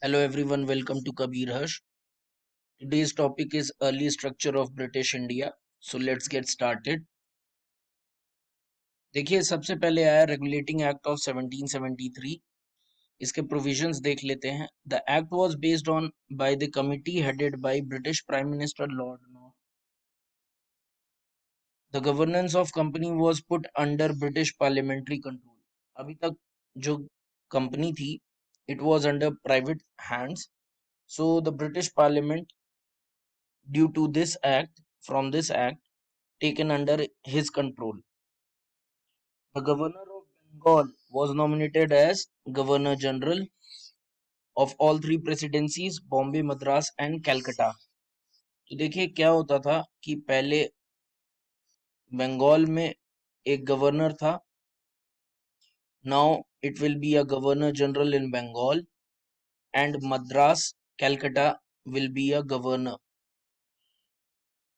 Hello everyone, welcome to Kabir Hush. Today's topic is early structure of British India. So let's get started. देखिए सबसे पहले आया regulating act of 1773. इसके provisions देख लेते हैं. The act was based on by the committee headed by British prime minister Lord north. The governance of company was put under British parliamentary control. अभी तक जो कंपनी थी it was under private hands. So the British Parliament, due to this act, from this act, taken under his control. The Governor of Bengal was nominated as Governor General of all three presidencies, Bombay, Madras and Calcutta. तो देखिए क्या होता था कि पहले बंगाल में एक governor था. Now it will be a Governor General in Bengal, and Madras, Calcutta will be a governor.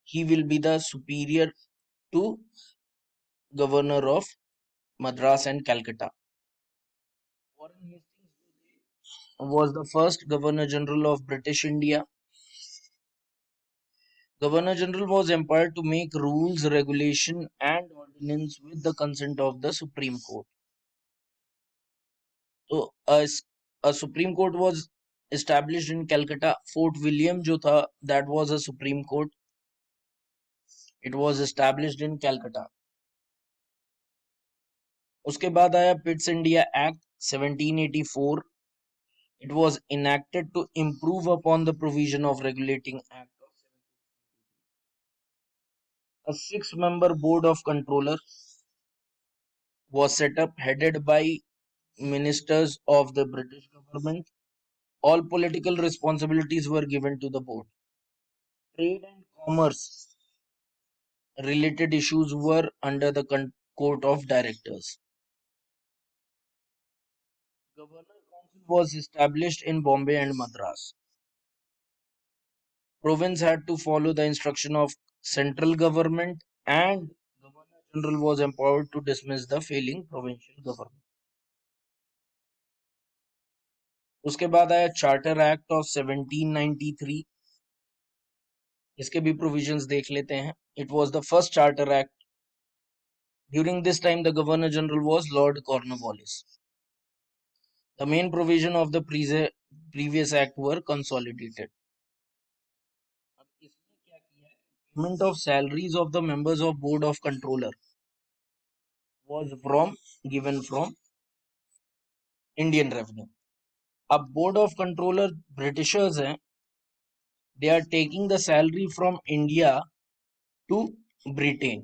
He will be the superior to Governor of Madras and Calcutta. Warren Hastings was the first Governor General of British India. Governor General was empowered to make rules, regulation, and ordinance with the consent of the Supreme Court. So, a Supreme Court was established in Calcutta. Fort William जो था, that was a Supreme Court. It was established in Calcutta. उसके बाद आया Pitt's India Act 1784. It was enacted to improve upon the provision of regulating Act. A six-member board of controller was set up, headed by ministers of the British government. All political responsibilities were given to the board. Trade and commerce related issues were under the court of directors. Governor Council was established in Bombay and Madras. Province had to follow the instruction of central government, and Governor General was empowered to dismiss the failing provincial government. उसके बाद आया charter act of 1793. इसके भी provisions देख लेते हैं. It was the first charter act. During this time the governor general was Lord Cornwallis. The main provision of the previous act were consolidated. अब इसमें क्या किया है? Payment of salaries of the members of board of controller was given from Indian revenue. अब board of controller Britishers हैं, they are taking the salary from India to Britain.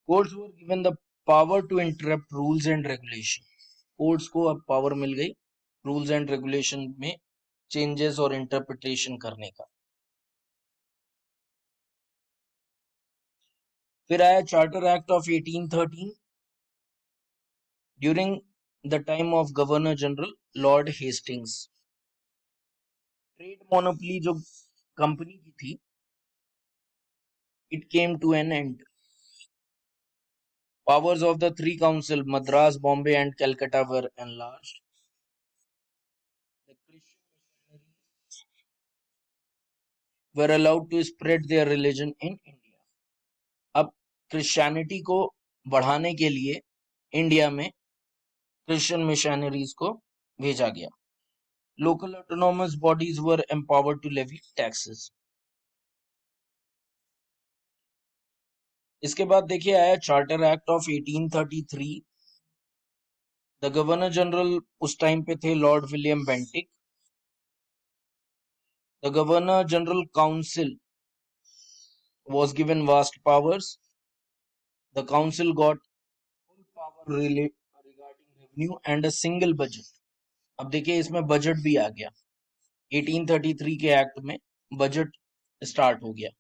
Courts were given the power to interrupt rules and regulation. Courts को अब power मिल गई rules and regulation में changes और interpretation करने का. फिर आया charter act of 1813. During the time of governor general lord Hastings. Trade monopoly जो कंपनी की थी, it came to an end. Powers of the three council, Madras, Bombay and Calcutta, were enlarged. The Christian missionaries were allowed to spread their religion in India. अब Christianity को बढ़ाने के लिए India में Christian missionaries को भेजा गया. Local autonomous bodies were empowered to levy taxes. इसके बाद देखिए आया charter act of 1833. The governor general उस टाइम पे थे Lord William Bentinck. The governor general council was given vast powers. The council got full power regarding revenue and a single budget. अब देखिए इसमें बजट भी आ गया. 1833 के एक्ट में बजट स्टार्ट हो गया.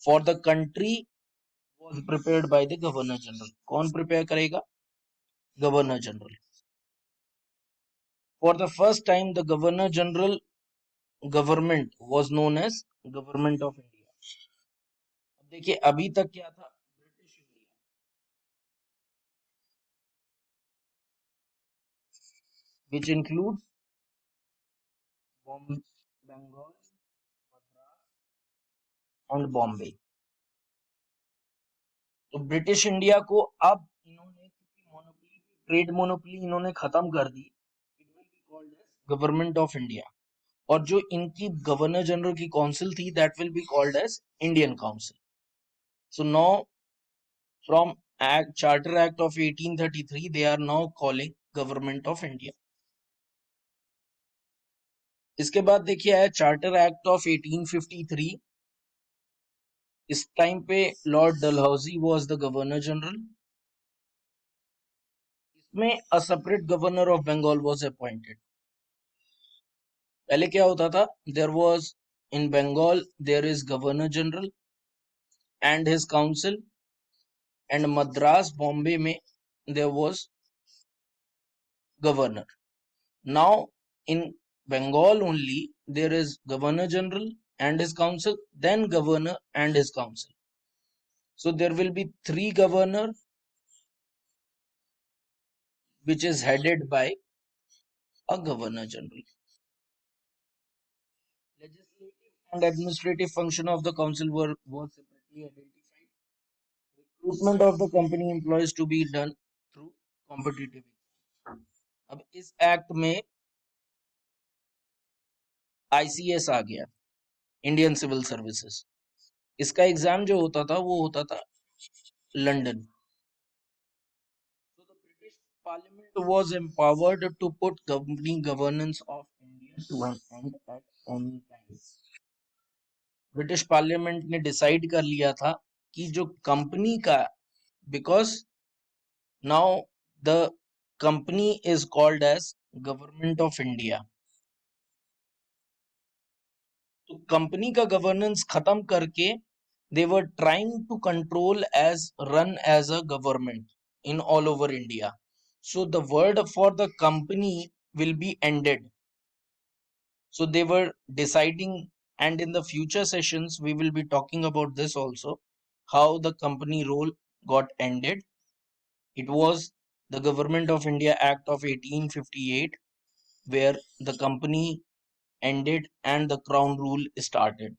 For the country was prepared by the governor general. कौन प्रिपेयर करेगा? Governor general. For the first time the governor general government was known as government of India. अब देखिए अभी तक क्या था? British India. which includes Bengal, Madras, and Bombay. तो British India को अब इन्होंने मोनोपोली ट्रेड मोनोपोली इन्होंने खत्म कर दी. It will be called as government of India. और जो इनकी गवर्नर जनरल की काउंसिल थी that will be called as Indian council. So now from charter act of 1833 they are now calling government of India. इसके बाद देखिए आया charter act of 1853. इस टाइम पे lord Dalhousie was the governor general. इसमें a separate governor of Bengal was appointed. पहले क्या होता था, there was in Bengal there is governor general and his council, and Madras Bombay में there was governor. Now in Bengal only there is governor general and his council, then governor and his council. So there will be 3 governor which is headed by a governor general. Legislative and administrative function of the council were separately identified. Recruitment of the company employees to be done through competitive exam. अब इस act में ICS आ गया, Indian civil services. इसका exam जो होता था वो होता था London. So the British Parliament was empowered to put company governance of India to an end at any time. British parliament ने डिसाइड कर लिया था कि जो कंपनी का, because now the company is called as government of India, तो company का governance खत्म करके they were trying to control as run as a government in all over India. So the word for the company will be ended. So they were deciding, and in the future sessions we will be talking about this also, how the company role got ended. It was the Government of India Act of 1858 where the company ended and the crown rule started.